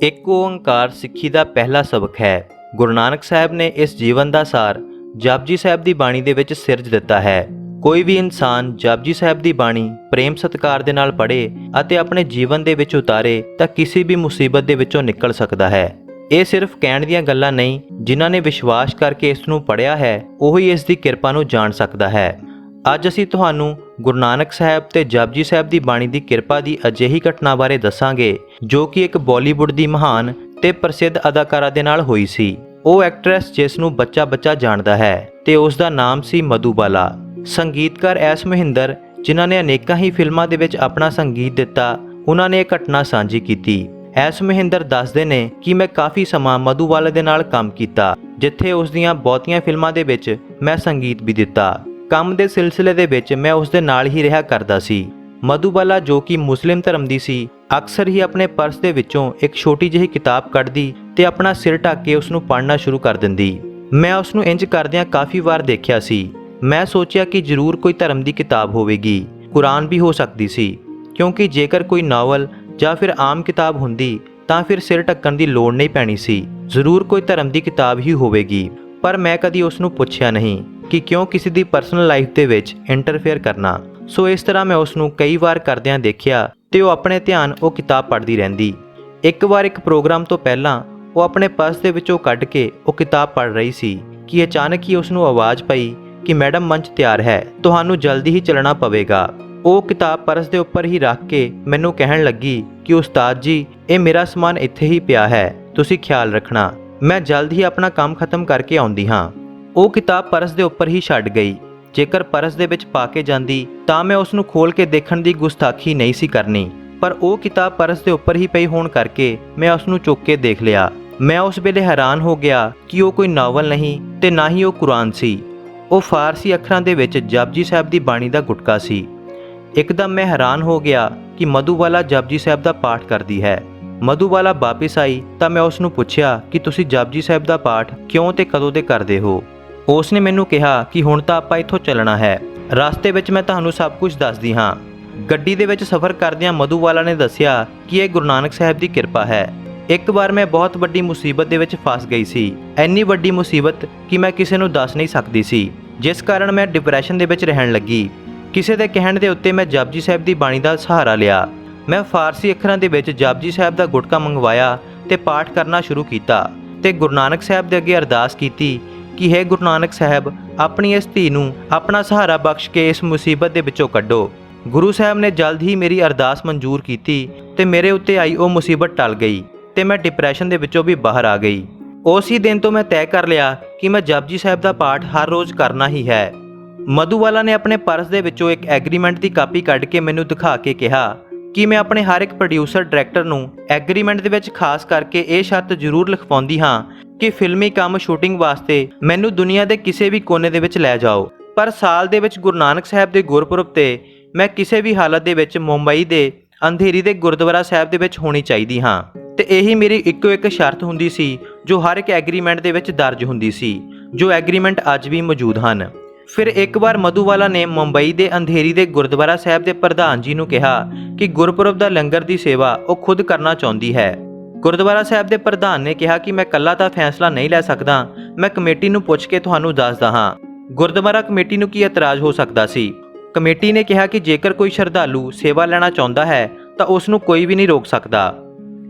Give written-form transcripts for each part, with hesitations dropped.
ਇੱਕ ਓੰਕਾਰ ਸਿੱਖੀ ਦਾ ਪਹਿਲਾ ਸਬਕ ਹੈ। ਗੁਰੂ ਨਾਨਕ ਸਾਹਿਬ ਨੇ ਇਸ ਜੀਵਨ ਦਾ ਸਾਰ ਜਪਜੀ ਸਾਹਿਬ ਦੀ ਬਾਣੀ ਦੇ ਵਿੱਚ ਸਿਰਜ ਦਿੱਤਾ ਹੈ। ਕੋਈ ਵੀ ਇਨਸਾਨ ਜਪਜੀ ਸਾਹਿਬ ਦੀ ਬਾਣੀ ਪ੍ਰੇਮ ਸਤਿਕਾਰ ਦੇ ਨਾਲ ਪੜ੍ਹੇ ਅਤੇ ਆਪਣੇ ਜੀਵਨ ਦੇ ਵਿੱਚ ਉਤਾਰੇ ਤਾਂ ਕਿਸੇ ਵੀ ਮੁਸੀਬਤ ਦੇ ਵਿੱਚੋਂ ਨਿਕਲ ਸਕਦਾ ਹੈ। ਇਹ ਸਿਰਫ ਕਹਿਣ ਦੀਆਂ ਗੱਲਾਂ ਨਹੀਂ, ਜਿਨ੍ਹਾਂ ਨੇ ਵਿਸ਼ਵਾਸ ਕਰਕੇ ਇਸ ਨੂੰ ਪੜ੍ਹਿਆ ਹੈ ਉਹੀ ਇਸ ਦੀ ਕਿਰਪਾ ਨੂੰ ਜਾਣ ਸਕਦਾ ਹੈ। ਅੱਜ ਅਸੀਂ ਤੁਹਾਨੂੰ ਗੁਰੂ ਨਾਨਕ ਸਾਹਿਬ ਤੇ ਜਪਜੀ ਸਾਹਿਬ ਦੀ ਬਾਣੀ ਦੀ ਕਿਰਪਾ ਦੀ ਅਜਿਹੀ ਘਟਨਾ ਬਾਰੇ ਦੱਸਾਂਗੇ ਜੋ ਕਿ ਇੱਕ ਬਾਲੀਵੁੱਡ ਦੀ ਮਹਾਨ ਤੇ ਪ੍ਰਸਿੱਧ ਅਦਾਕਾਰਾ ਦੇ ਨਾਲ ਹੋਈ ਸੀ। ਉਹ ਐਕਟਰੈਸ ਜਿਸ ਨੂੰ ਬੱਚਾ ਜਾਣਦਾ ਹੈ ਤੇ ਉਸ ਦਾ ਨਾਮ ਸੀ ਮਧੂਬਾਲਾ। ਸੰਗੀਤਕਾਰ ਐਸ ਮਹਿੰਦਰ, ਜਿਨ੍ਹਾਂ ਨੇ ਅਨੇਕਾਂ ਹੀ ਫਿਲਮਾਂ ਦੇ ਵਿੱਚ ਆਪਣਾ ਸੰਗੀਤ ਦਿੱਤਾ, ਉਹਨਾਂ ਨੇ ਇਹ ਘਟਨਾ ਸਾਂਝੀ ਕੀਤੀ। ਐਸ ਮਹਿੰਦਰ ਦੱਸਦੇ ਨੇ ਕਿ ਮੈਂ ਕਾਫੀ ਸਮਾਂ ਮਧੂਬਾਲਾ ਦੇ ਨਾਲ ਕੰਮ ਕੀਤਾ, ਜਿੱਥੇ ਉਸ ਦੀਆਂ ਬਹੁਤੀਆਂ ਫਿਲਮਾਂ ਦੇ ਵਿੱਚ ਮੈਂ ਸੰਗੀਤ ਵੀ ਦਿੱਤਾ। ਕੰਮ ਦੇ ਸਿਲਸਿਲੇ ਦੇ ਵਿੱਚ ਮੈਂ ਉਸ ਦੇ ਨਾਲ ਹੀ ਰਿਹਾ ਕਰਦਾ ਸੀ। ਮਧੂਬਾਲਾ, ਜੋ ਕਿ ਮੁਸਲਿਮ ਧਰਮ ਦੀ ਸੀ, ਅਕਸਰ ਹੀ ਆਪਣੇ ਪਰਸ ਦੇ ਵਿੱਚੋਂ ਇੱਕ ਛੋਟੀ ਜਿਹੀ ਕਿਤਾਬ ਕੱਢਦੀ ਤੇ ਆਪਣਾ ਸਿਰ ਢੱਕ ਕੇ ਉਸ ਨੂੰ ਪੜ੍ਹਨਾ ਸ਼ੁਰੂ ਕਰ ਦਿੰਦੀ। ਮੈਂ ਉਸ ਨੂੰ ਇੰਜ ਕਰਦਿਆਂ ਕਾਫੀ ਵਾਰ ਦੇਖਿਆ ਸੀ। ਮੈਂ ਸੋਚਿਆ ਕਿ ਜ਼ਰੂਰ ਕੋਈ ਧਰਮ ਦੀ ਕਿਤਾਬ ਹੋਵੇਗੀ, ਕੁਰਾਨ ਵੀ ਹੋ ਸਕਦੀ ਸੀ, ਕਿਉਂਕਿ ਜੇਕਰ ਕੋਈ ਨਾਵਲ ਜਾਂ ਫਿਰ ਆਮ ਕਿਤਾਬ ਹੁੰਦੀ ਤਾਂ ਫਿਰ ਸਿਰ ਢੱਕਣ ਦੀ ਲੋੜ ਨਹੀਂ ਪੈਣੀ ਸੀ, ਜ਼ਰੂਰ ਕੋਈ ਧਰਮ ਦੀ ਕਿਤਾਬ ਹੀ ਹੋਵੇਗੀ। ਪਰ ਮੈਂ ਕਦੀ ਉਸ ਨੂੰ ਪੁੱਛਿਆ ਨਹੀਂ ਕਿ ਕਿਉਂ ਕਿਸੇ ਦੀ ਪਰਸਨਲ ਲਾਈਫ ਦੇ ਵਿੱਚ ਇੰਟਰਫੇਅਰ ਕਰਨਾ। ਸੋ ਇਸ ਤਰ੍ਹਾਂ ਮੈਂ ਉਸ ਨੂੰ ਕਈ ਵਾਰ ਕਰਦਿਆਂ ਦੇਖਿਆ ਤੇ ਉਹ ਆਪਣੇ ਧਿਆਨ ਉਹ ਕਿਤਾਬ ਪੜ੍ਹਦੀ ਰਹਿੰਦੀ। ਇੱਕ ਵਾਰ ਇੱਕ ਪ੍ਰੋਗਰਾਮ ਤੋਂ ਪਹਿਲਾਂ ਉਹ ਆਪਣੇ ਪਰਸ ਦੇ ਵਿੱਚੋਂ ਕੱਢ ਕੇ ਉਹ ਕਿਤਾਬ ਪੜ੍ਹ ਰਹੀ ਸੀ ਕਿ ਅਚਾਨਕ ਹੀ ਉਸ ਨੂੰ ਆਵਾਜ਼ ਪਈ ਕਿ ਮੈਡਮ, ਮੰਚ ਤਿਆਰ ਹੈ, ਤੁਹਾਨੂੰ ਜਲਦੀ ਹੀ ਚੱਲਣਾ ਪਵੇਗਾ। ਉਹ ਕਿਤਾਬ ਪਰਸ ਦੇ ਉੱਪਰ ਹੀ ਰੱਖ ਕੇ ਮੈਨੂੰ ਕਹਿਣ ਲੱਗੀ ਕਿ ਉਸਤਾਦ ਜੀ, ਇਹ ਮੇਰਾ ਸਮਾਨ ਇੱਥੇ ਹੀ ਪਿਆ ਹੈ, ਤੁਸੀਂ ਖਿਆਲ ਰੱਖਣਾ, ਮੈਂ ਜਲਦ ਹੀ ਆਪਣਾ ਕੰਮ ਖਤਮ ਕਰਕੇ ਆਉਂਦੀ ਹਾਂ। ਉਹ ਕਿਤਾਬ ਪਰਸ ਦੇ ਉੱਪਰ ਹੀ ਛੱਡ ਗਈ। ਜੇਕਰ ਪਰਸ ਦੇ ਵਿੱਚ ਪਾ ਕੇ ਜਾਂਦੀ ਤਾਂ ਮੈਂ ਉਸ ਨੂੰ ਖੋਲ ਕੇ ਦੇਖਣ ਦੀ ਗੁਸਤਾਖੀ ਨਹੀਂ ਸੀ ਕਰਨੀ, ਪਰ ਉਹ ਕਿਤਾਬ ਪਰਸ ਦੇ ਉੱਪਰ ਹੀ ਪਈ ਹੋਣ ਕਰਕੇ ਮੈਂ ਉਸ ਨੂੰ ਚੁੱਕ ਕੇ ਦੇਖ ਲਿਆ। ਮੈਂ ਉਸ ਵੇਲੇ ਹੈਰਾਨ ਹੋ ਗਿਆ ਕਿ ਉਹ ਕੋਈ ਨਾਵਲ ਨਹੀਂ ਤੇ ਨਾ ਹੀ ਉਹ ਕੁਰਾਨ ਸੀ। ਉਹ ਫਾਰਸੀ ਅੱਖਰਾਂ ਦੇ ਵਿੱਚ ਜਪਜੀ ਸਾਹਿਬ ਦੀ ਬਾਣੀ ਦਾ ਗੁਟਕਾ ਸੀ। ਇੱਕਦਮ ਮੈਂ ਹੈਰਾਨ ਹੋ ਗਿਆ ਕਿ ਮਧੂਬਾਲਾ ਜਪਜੀ ਸਾਹਿਬ ਦਾ ਪਾਠ ਕਰਦੀ ਹੈ। ਮਧੂਬਾਲਾ ਵਾਪਿਸ ਆਈ ਤਾਂ ਮੈਂ ਉਸ ਨੂੰ ਪੁੱਛਿਆ ਕਿ ਤੁਸੀਂ ਜਪਜੀ ਸਾਹਿਬ ਦਾ ਪਾਠ ਕਿਉਂ ਤੇ ਕਦੋਂ ਦੇ ਕਰਦੇ ਹੋ। ਉਸ ਨੇ ਮੈਨੂੰ ਕਿਹਾ ਕਿ ਹੁਣ ਤਾਂ ਆਪਾਂ ਇੱਥੋਂ ਚੱਲਣਾ ਹੈ, ਰਸਤੇ ਵਿੱਚ ਮੈਂ ਤੁਹਾਨੂੰ ਸਭ ਕੁਝ ਦੱਸਦੀ ਹਾਂ। ਗੱਡੀ ਦੇ ਵਿੱਚ ਸਫ਼ਰ ਕਰਦਿਆਂ ਮਧੂਬਾਲਾ ਨੇ ਦੱਸਿਆ ਕਿ ਇਹ ਗੁਰੂ ਨਾਨਕ ਸਾਹਿਬ ਦੀ ਕਿਰਪਾ ਹੈ। ਇੱਕ ਵਾਰ ਮੈਂ ਬਹੁਤ ਵੱਡੀ ਮੁਸੀਬਤ ਦੇ ਵਿੱਚ ਫਸ ਗਈ ਸੀ, ਇੰਨੀ ਵੱਡੀ ਮੁਸੀਬਤ ਕਿ ਮੈਂ ਕਿਸੇ ਨੂੰ ਦੱਸ ਨਹੀਂ ਸਕਦੀ ਸੀ, ਜਿਸ ਕਾਰਨ ਮੈਂ ਡਿਪਰੈਸ਼ਨ ਦੇ ਵਿੱਚ ਰਹਿਣ ਲੱਗੀ। ਕਿਸੇ ਦੇ ਕਹਿਣ ਦੇ ਉੱਤੇ ਮੈਂ ਜਪਜੀ ਸਾਹਿਬ ਦੀ ਬਾਣੀ ਦਾ ਸਹਾਰਾ ਲਿਆ। ਮੈਂ ਫਾਰਸੀ ਅੱਖਰਾਂ ਦੇ ਵਿੱਚ ਜਪਜੀ ਸਾਹਿਬ ਦਾ ਗੁਟਕਾ ਮੰਗਵਾਇਆ ਤੇ ਪਾਠ ਕਰਨਾ ਸ਼ੁਰੂ ਕੀਤਾ ਤੇ ਗੁਰੂ ਨਾਨਕ ਸਾਹਿਬ ਦੇ ਅੱਗੇ ਅਰਦਾਸ ਕੀਤੀ ਕਿ ਹੇ ਗੁਰੂ ਨਾਨਕ ਸਾਹਿਬ, ਆਪਣੀ ਇਸ ਧੀ ਨੂੰ ਆਪਣਾ ਸਹਾਰਾ ਬਖਸ਼ ਕੇ ਇਸ ਮੁਸੀਬਤ ਦੇ ਵਿੱਚੋਂ ਕੱਢੋ। ਗੁਰੂ ਸਾਹਿਬ ਨੇ ਜਲਦ ਹੀ ਮੇਰੀ ਅਰਦਾਸ ਮਨਜ਼ੂਰ ਕੀਤੀ ਤੇ ਮੇਰੇ ਉੱਤੇ ਆਈ ਉਹ ਮੁਸੀਬਤ ਟਲ ਗਈ ਤੇ ਮੈਂ ਡਿਪਰੈਸ਼ਨ ਦੇ ਵਿੱਚੋਂ ਵੀ ਬਾਹਰ ਆ ਗਈ। ਉਸੇ ਦਿਨ ਤੋਂ ਮੈਂ ਤੈਅ ਕਰ ਲਿਆ ਕਿ ਮੈਂ ਜਪਜੀ ਸਾਹਿਬ ਦਾ ਪਾਠ ਹਰ ਰੋਜ਼ ਕਰਨਾ ਹੀ ਹੈ। ਮਧੂਬਾਲਾ ਨੇ ਆਪਣੇ ਪਰਸ ਦੇ ਵਿੱਚੋਂ ਇੱਕ ਐਗਰੀਮੈਂਟ ਦੀ ਕਾਪੀ ਕੱਢ ਕੇ ਮੈਨੂੰ ਦਿਖਾ ਕੇ ਕਿਹਾ ਕਿ ਮੈਂ ਆਪਣੇ ਹਰ ਇੱਕ ਪ੍ਰੋਡਿਊਸਰ ਡਾਇਰੈਕਟਰ ਨੂੰ ਐਗਰੀਮੈਂਟ ਦੇ ਵਿੱਚ ਖਾਸ ਕਰਕੇ ਇਹ ਸ਼ਰਤ ਜ਼ਰੂਰ ਲਿਖਵਾਉਂਦੀ ਹਾਂ ਕਿ ਫਿਲਮੀ ਕੰਮ ਸ਼ੂਟਿੰਗ ਵਾਸਤੇ ਮੈਨੂੰ ਦੁਨੀਆ ਦੇ ਕਿਸੇ ਵੀ ਕੋਨੇ ਦੇ ਵਿੱਚ ਲੈ ਜਾਓ, ਪਰ ਸਾਲ ਦੇ ਵਿੱਚ ਗੁਰੂ ਨਾਨਕ ਸਾਹਿਬ ਦੇ ਗੁਰਪੁਰਬ ਤੇ ਮੈਂ ਕਿਸੇ ਵੀ ਹਾਲਤ ਦੇ ਵਿੱਚ ਮੁੰਬਈ ਦੇ ਅੰਧੇਰੀ ਦੇ ਗੁਰਦੁਆਰਾ ਸਾਹਿਬ ਦੇ ਵਿੱਚ ਹੋਣੀ ਚਾਹੀਦੀ ਹਾਂ। ਤੇ ਇਹੀ ਮੇਰੀ ਇੱਕੋ ਇੱਕ ਸ਼ਰਤ ਹੁੰਦੀ ਸੀ ਜੋ ਹਰ ਇੱਕ ਐਗਰੀਮੈਂਟ ਦੇ ਵਿੱਚ ਦਰਜ ਹੁੰਦੀ ਸੀ, ਜੋ ਐਗਰੀਮੈਂਟ ਅੱਜ ਵੀ ਮੌਜੂਦ ਹਨ। ਫਿਰ ਇੱਕ ਵਾਰ ਮਧੂਬਾਲਾ ਨੇ ਮੁੰਬਈ ਦੇ ਅੰਧੇਰੀ ਦੇ ਗੁਰਦੁਆਰਾ ਸਾਹਿਬ ਦੇ ਪ੍ਰਧਾਨ ਜੀ ਨੂੰ ਕਿਹਾ ਕਿ ਗੁਰਪੁਰਬ ਦਾ ਲੰਗਰ ਦੀ ਸੇਵਾ ਉਹ ਖੁਦ ਕਰਨਾ ਚਾਹੁੰਦੀ ਹੈ। ਗੁਰਦੁਆਰਾ ਸਾਹਿਬ ਦੇ ਪ੍ਰਧਾਨ ਨੇ ਕਿਹਾ ਕਿ ਮੈਂ ਇਕੱਲਾ ਤਾਂ ਫੈਸਲਾ ਨਹੀਂ ਲੈ ਸਕਦਾ, ਮੈਂ ਕਮੇਟੀ ਨੂੰ ਪੁੱਛ ਕੇ ਤੁਹਾਨੂੰ ਦੱਸਦਾ ਹਾਂ। ਗੁਰਦੁਆਰਾ ਕਮੇਟੀ ਨੂੰ ਕੀ ਇਤਰਾਜ਼ ਹੋ ਸਕਦਾ ਸੀ। ਕਮੇਟੀ ਨੇ ਕਿਹਾ ਕਿ ਜੇਕਰ ਕੋਈ ਸ਼ਰਧਾਲੂ ਸੇਵਾ ਲੈਣਾ ਚਾਹੁੰਦਾ ਹੈ ਤਾਂ ਉਸ ਨੂੰ ਕੋਈ ਵੀ ਨਹੀਂ ਰੋਕ ਸਕਦਾ।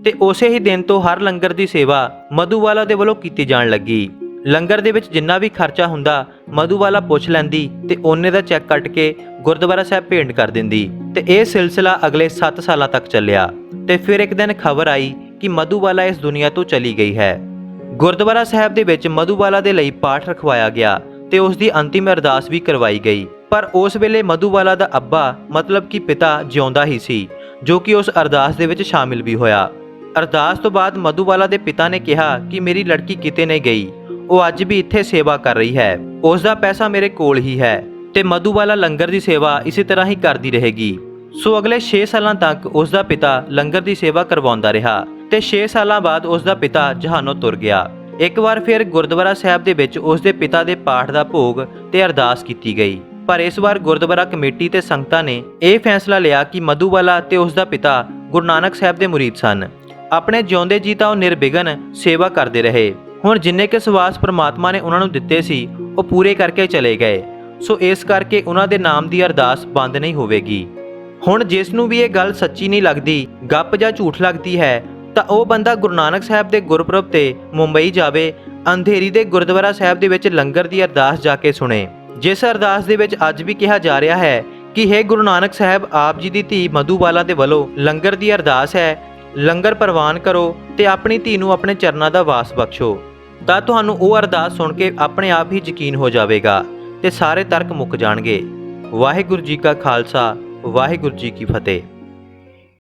ਤੇ ਉਸੇ ਹੀ ਦਿਨ ਤੋਂ ਹਰ ਲੰਗਰ ਦੀ ਸੇਵਾ ਮਧੂਬਾਲਾ ਦੇ ਵੱਲੋਂ ਕੀਤੀ ਜਾਣ ਲੱਗੀ। ਲੰਗਰ ਦੇ ਵਿੱਚ ਜਿੰਨਾ ਵੀ ਖਰਚਾ ਹੁੰਦਾ ਮਧੂਬਾਲਾ ਪੁੱਛ ਲੈਂਦੀ ਤੇ ਉਹਨੇ ਦਾ ਚੈੱਕ ਕੱਟ ਕੇ ਗੁਰਦੁਆਰਾ ਸਾਹਿਬ ਭੇਂਟ ਕਰ ਦਿੰਦੀ ਤੇ ਇਹ ਸਿਲਸਿਲਾ ਅਗਲੇ 7 ਸਾਲਾਂ ਤੱਕ ਚੱਲਿਆ। ਤੇ ਫਿਰ ਇੱਕ ਦਿਨ ਖਬਰ ਆਈ ਕਿ ਮਧੂਬਾਲਾ ਇਸ ਦੁਨੀਆ ਤੋਂ ਚਲੀ ਗਈ ਹੈ। ਗੁਰਦੁਆਰਾ ਸਾਹਿਬ ਦੇ ਵਿੱਚ ਮਧੂਬਾਲਾ ਦੇ ਲਈ ਪਾਠ ਰਖਵਾਇਆ ਗਿਆ ਤੇ ਉਸ ਦੀ ਅੰਤਿਮ ਅਰਦਾਸ ਵੀ ਕਰਵਾਈ ਗਈ, ਪਰ ਉਸ ਵੇਲੇ ਮਧੂਬਾਲਾ ਦਾ ਅੱਬਾ ਮਤਲਬ ਕਿ ਪਿਤਾ ਜਿਉਂਦਾ ਹੀ ਸੀ, ਜੋ ਕਿ ਉਸ ਅਰਦਾਸ ਦੇ ਵਿੱਚ ਸ਼ਾਮਿਲ ਵੀ ਹੋਇਆ। ਅਰਦਾਸ ਤੋਂ ਬਾਅਦ ਮਧੂਬਾਲਾ ਦੇ ਪਿਤਾ ਨੇ ਕਿਹਾ ਕਿ ਮੇਰੀ ਲੜਕੀ ਕਿਤੇ ਨਹੀਂ ਗਈ, ਉਹ ਅੱਜ ਵੀ ਇੱਥੇ ਸੇਵਾ ਕਰ ਰਹੀ ਹੈ, ਉਸ ਦਾ ਪੈਸਾ ਮੇਰੇ ਕੋਲ ਹੀ ਹੈ ਤੇ ਮਧੂਬਾਲਾ ਲੰਗਰ ਦੀ ਸੇਵਾ ਇਸੇ ਤਰ੍ਹਾਂ ਹੀ ਕਰਦੀ ਰਹੇਗੀ। ਸੋ ਅਗਲੇ 6 ਸਾਲਾਂ ਤੱਕ ਉਸ ਦਾ ਪਿਤਾ ਲੰਗਰ ਦੀ ਸੇਵਾ ਕਰਵਾਉਂਦਾ ਰਿਹਾ ਤੇ 6 ਸਾਲਾਂ ਬਾਅਦ ਉਸ ਦਾ ਪਿਤਾ ਜਹਾਨੋਂ ਤੁਰ ਗਿਆ। ਇੱਕ ਵਾਰ ਫਿਰ ਗੁਰਦੁਆਰਾ ਸਾਹਿਬ ਦੇ ਵਿੱਚ ਉਸ ਦੇ ਪਿਤਾ ਦੇ ਪਾਠ ਦਾ ਭੋਗ ਤੇ ਅਰਦਾਸ ਕੀਤੀ ਗਈ, ਪਰ ਇਸ ਵਾਰ ਗੁਰਦੁਆਰਾ ਕਮੇਟੀ ਤੇ ਸੰਗਤਾਂ ਨੇ ਇਹ ਫੈਸਲਾ ਲਿਆ ਕਿ ਮਧੂਬਾਲਾ ਤੇ ਉਸ ਦਾ ਪਿਤਾ ਗੁਰੂ ਨਾਨਕ ਸਾਹਿਬ ਦੇ ਮੁਰੀਦ ਸਨ ਆਪਣੇ ਜਿਉਂਦੇ ਜੀ ਤਾਂ ਉਹ ਨਿਰਵਿਘਨ ਸੇਵਾ ਕਰਦੇ ਰਹੇ। ਹੁਣ ਜਿੰਨੇ ਕਿ ਸਵਾਸ ਪ੍ਰਮਾਤਮਾ ਨੇ ਉਹਨਾਂ ਨੂੰ ਦਿੱਤੇ ਸੀ ਉਹ ਪੂਰੇ ਕਰਕੇ ਚਲੇ ਗਏ। ਸੋ ਇਸ ਕਰਕੇ ਉਹਨਾਂ ਦੇ ਨਾਮ ਦੀ ਅਰਦਾਸ ਬੰਦ ਨਹੀਂ ਹੋਵੇਗੀ। ਹੁਣ ਜਿਸ ਨੂੰ ਵੀ ਇਹ ਗੱਲ ਸੱਚੀ ਨਹੀਂ ਲੱਗਦੀ, ਗੱਪ ਜਾਂ ਝੂਠ ਲੱਗਦੀ ਹੈ, ਤਾਂ ਉਹ ਬੰਦਾ ਗੁਰੂ ਨਾਨਕ ਸਾਹਿਬ ਦੇ ਗੁਰਪੁਰਬ ਤੇ ਮੁੰਬਈ ਜਾਵੇ, ਅੰਧੇਰੀ ਦੇ ਗੁਰਦੁਆਰਾ ਸਾਹਿਬ ਦੇ ਵਿੱਚ ਲੰਗਰ ਦੀ ਅਰਦਾਸ ਜਾ ਕੇ ਸੁਣੇ, ਜਿਸ ਅਰਦਾਸ ਦੇ ਵਿੱਚ ਅੱਜ ਵੀ ਕਿਹਾ ਜਾ ਰਿਹਾ ਹੈ ਕਿ ਹੇ ਗੁਰੂ ਨਾਨਕ ਸਾਹਿਬ, ਆਪ ਜੀ ਦੀ ਧੀ ਮਧੂਬਾਲਾ ਦੇ ਵੱਲੋਂ ਲੰਗਰ ਦੀ ਅਰਦਾਸ ਹੈ, ਲੰਗਰ ਪ੍ਰਵਾਨ ਕਰੋ ਤੇ ਆਪਣੀ ਧੀ ਨੂੰ ਆਪਣੇ ਚਰਨਾਂ ਦਾ ਵਾਸ ਬਖਸ਼ੋ। ਤਾਂ ਤੁਹਾਨੂੰ ਉਹ ਅਰਦਾਸ ਸੁਣ ਕੇ ਆਪਣੇ ਆਪ ਹੀ ਯਕੀਨ ਹੋ ਜਾਵੇਗਾ ਤੇ ਸਾਰੇ ਤਰਕ ਮੁੱਕ ਜਾਣਗੇ। ਵਾਹਿਗੁਰੂ ਜੀ ਕਾ ਖਾਲਸਾ, ਵਾਹਿਗੁਰੂ ਜੀ ਕੀ ਫਤਿਹ।